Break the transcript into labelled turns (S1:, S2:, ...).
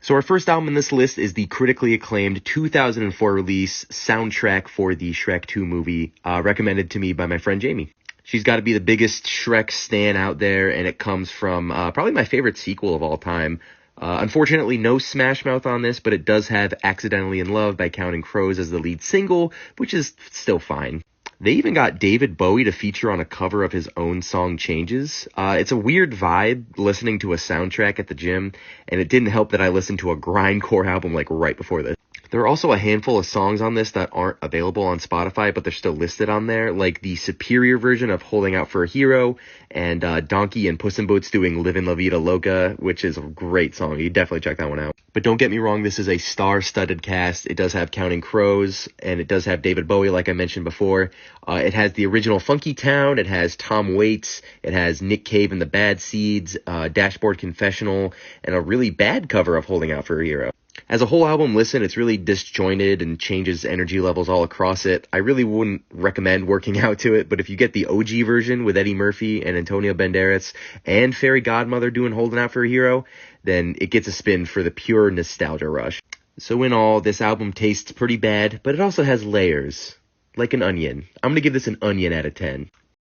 S1: So our first album in this list is the critically acclaimed 2004 release soundtrack for the Shrek 2 movie, recommended to me by my friend Jamie. She's got to be the biggest Shrek stan out there, and it comes from probably my favorite sequel of all time. Unfortunately, no Smash Mouth on this, but it does have Accidentally in Love by Counting Crows as the lead single, which is still fine. They even got David Bowie to feature on a cover of his own song Changes. It's a weird vibe listening to a soundtrack at the gym, and it didn't help that I listened to a grindcore album like right before this. There are also a handful of songs on this that aren't available on Spotify, but they're still listed on there, like the superior version of Holding Out for a Hero, and Donkey and Puss in Boots doing Livin' La Vida Loca, which is a great song. You definitely check that one out. But don't get me wrong, this is a star-studded cast. It does have Counting Crows, and it does have David Bowie, like I mentioned before. It has the original Funky Town, it has Tom Waits, it has Nick Cave and the Bad Seeds, Dashboard Confessional, and a really bad cover of Holding Out for a Hero. As a whole album listen, it's really disjointed and changes energy levels all across it. I really wouldn't recommend working out to it, but if you get the OG version with Eddie Murphy and Antonio Banderas and Fairy Godmother doing Holding Out for a Hero, then it gets a spin for the pure nostalgia rush. So in all, this album tastes pretty bad, but it also has layers. Like an onion. I'm going to give this an onion out of 10.